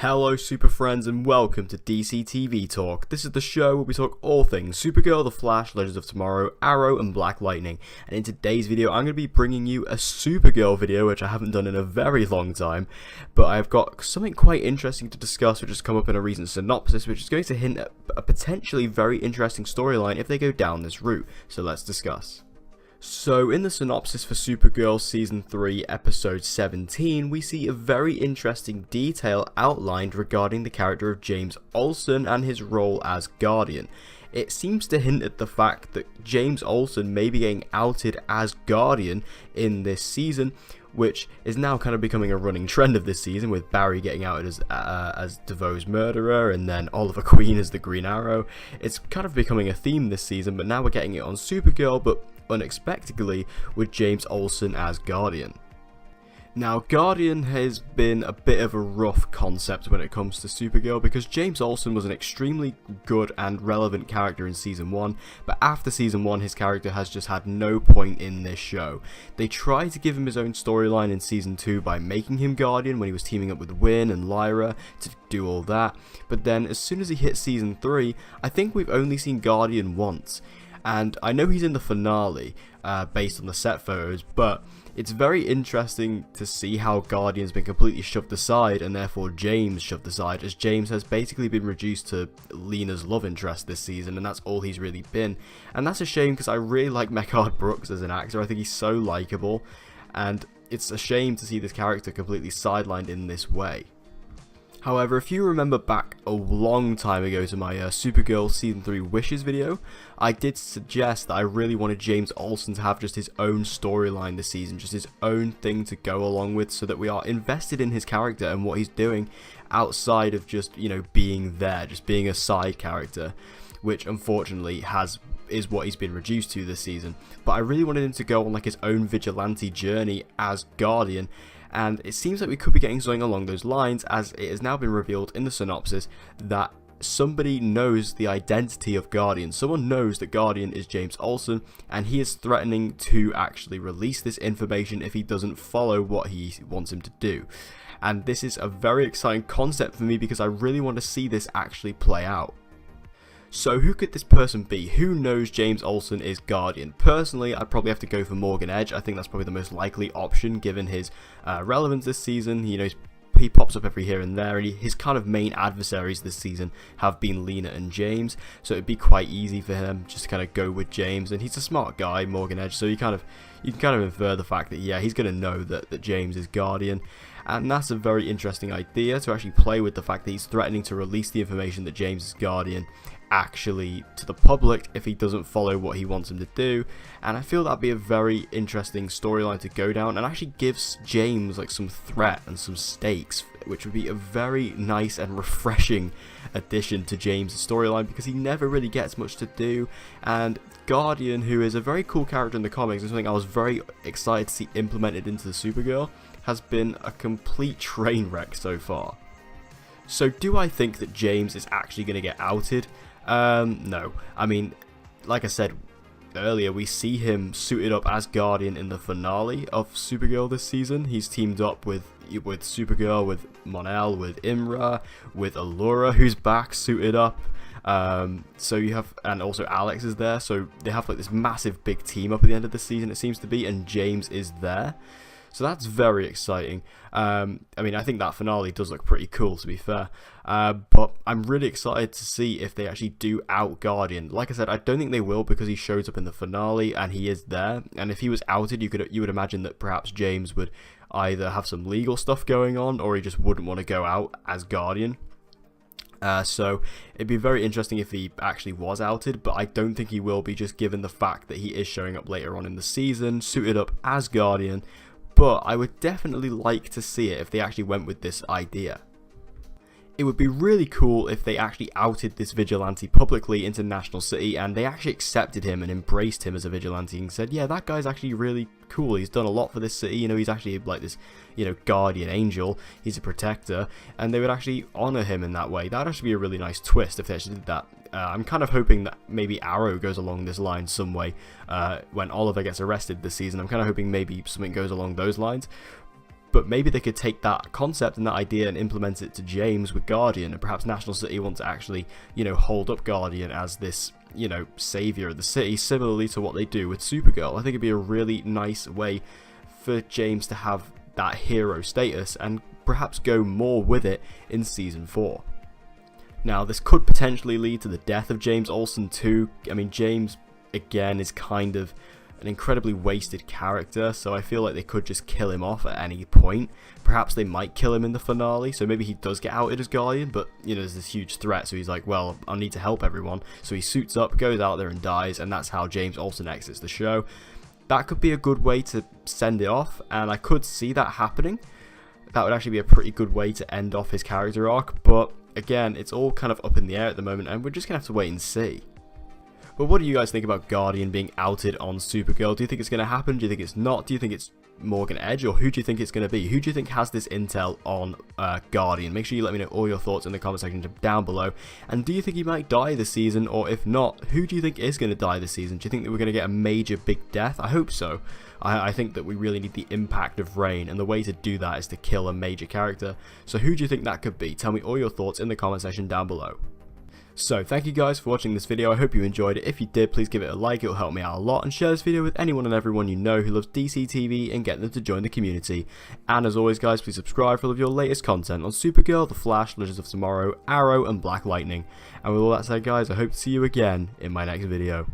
Hello super friends and welcome to DC TV Talk. This is the show where we talk all things Supergirl, The Flash, Legends of Tomorrow, Arrow and Black Lightning. And in today's video I'm going to be bringing you a Supergirl video, which I haven't done in a very long time. But I've got something quite interesting to discuss which has come up in a recent synopsis, which is going to hint at a potentially very interesting storyline if they go down this route. So let's discuss. So in the synopsis for Supergirl Season 3 Episode 17, we see a very interesting detail outlined regarding the character of James Olsen and his role as Guardian. It seems to hint at the fact that James Olsen may be getting outed as Guardian in this season, which is now kind of becoming a running trend of this season, with Barry getting outed as DeVoe's murderer and then Oliver Queen as the Green Arrow. It's kind of becoming a theme this season, but now we're getting it on Supergirl, but unexpectedly with James Olsen as Guardian. Now, Guardian has been a bit of a rough concept when it comes to Supergirl because James Olsen was an extremely good and relevant character in Season 1, but after Season 1 his character has just had no point in this show. They tried to give him his own storyline in Season 2 by making him Guardian when he was teaming up with Winn and Lyra to do all that, but then as soon as he hit Season 3, I think we've only seen Guardian once. And I know he's in the finale based on the set photos, but it's very interesting to see how Guardian's been completely shoved aside and therefore James shoved aside, as James has basically been reduced to Lena's love interest this season, and that's all he's really been. And that's a shame because I really like Mehcad Brooks as an actor. I think he's so likeable, and it's a shame to see this character completely sidelined in this way. However, if you remember back a long time ago to my Supergirl Season 3 Wishes video, I did suggest that I really wanted James Olsen to have just his own storyline this season, just his own thing to go along with, so that we are invested in his character and what he's doing outside of just, being there, just being a side character, which unfortunately is what he's been reduced to this season. But I really wanted him to go on like his own vigilante journey as Guardian, and it seems like we could be getting something along those lines, as it has now been revealed in the synopsis that somebody knows the identity of Guardian. Someone knows that Guardian is James Olsen, and he is threatening to actually release this information if he doesn't follow what he wants him to do. And this is a very exciting concept for me because I really want to see this actually play out. So who could this person be? Who knows James Olsen is Guardian? Personally, I'd probably have to go for Morgan Edge. I think that's probably the most likely option given his relevance this season. He pops up every here and there, and his kind of main adversaries this season have been Lena and James, so it'd be quite easy for him just to kind of go with James, and he's a smart guy, Morgan Edge, so you can kind of infer the fact that yeah, he's going to know that James is Guardian. And that's a very interesting idea, to actually play with the fact that he's threatening to release the information that James is Guardian actually to the public if he doesn't follow what he wants him to do. And I feel that'd be a very interesting storyline to go down, and actually gives James like some threat and some stakes, which would be a very nice and refreshing addition to James' storyline because he never really gets much to do. And Guardian, who is a very cool character in the comics and something I was very excited to see implemented into the Supergirl, has been a complete train wreck so far. So do I think that James is actually going to get outed? No. I mean, like I said earlier, we see him suited up as Guardian in the finale of Supergirl this season. He's teamed up with Supergirl, with Mon-El, with Imra, with Allura, who's back suited up. So you have, and also Alex is there, so they have like this massive big team up at the end of the season, it seems to be, and James is there. So that's very exciting. I mean, I think that finale does look pretty cool, to be fair. But I'm really excited to see if they actually do out Guardian. Like I said, I don't think they will because he shows up in the finale and he is there. And if he was outed, you would imagine that perhaps James would either have some legal stuff going on, or he just wouldn't want to go out as Guardian. So it'd be very interesting if he actually was outed, but I don't think he will be, just given the fact that he is showing up later on in the season, suited up as Guardian. But I would definitely like to see it if they actually went with this idea. It would be really cool if they actually outed this vigilante publicly into National City and they actually accepted him and embraced him as a vigilante and said, yeah, that guy's actually really cool, he's done a lot for this city, he's actually like this, guardian angel, he's a protector, and they would actually honour him in that way. That'd actually be a really nice twist if they actually did that. I'm kind of hoping that maybe Arrow goes along this line some way when Oliver gets arrested this season. I'm kind of hoping maybe something goes along those lines. But maybe they could take that concept and that idea and implement it to James with Guardian, and perhaps National City want to actually, hold up Guardian as this, savior of the city, similarly to what they do with Supergirl. I think it'd be a really nice way for James to have that hero status and perhaps go more with it in season 4. Now, this could potentially lead to the death of James Olsen too. I mean, James, again, is kind of an incredibly wasted character, so I feel like they could just kill him off at any point. Perhaps they might kill him in the finale, so maybe he does get outed as Guardian, but, there's this huge threat, so he's like, well, I need to help everyone. So he suits up, goes out there and dies, and that's how James Olsen exits the show. That could be a good way to send it off, and I could see that happening. That would actually be a pretty good way to end off his character arc, but again, it's all kind of up in the air at the moment, and we're just going to have to wait and see. But what do you guys think about Guardian being outed on Supergirl? Do you think it's going to happen? Do you think it's not? Do you think it's Morgan Edge? Or who do you think it's going to be? Who do you think has this intel on Guardian? Make sure you let me know all your thoughts in the comment section down below. And do you think he might die this season? Or if not, who do you think is going to die this season? Do you think that we're going to get a major big death? I hope so. I think that we really need the impact of Reign, and the way to do that is to kill a major character. So who do you think that could be? Tell me all your thoughts in the comment section down below. So, thank you guys for watching this video. I hope you enjoyed it. If you did, please give it a like, it'll help me out a lot, and share this video with anyone and everyone you know who loves DC TV and get them to join the community. And as always guys, please subscribe for all of your latest content on Supergirl, The Flash, Legends of Tomorrow, Arrow and Black Lightning. And with all that said guys, I hope to see you again in my next video.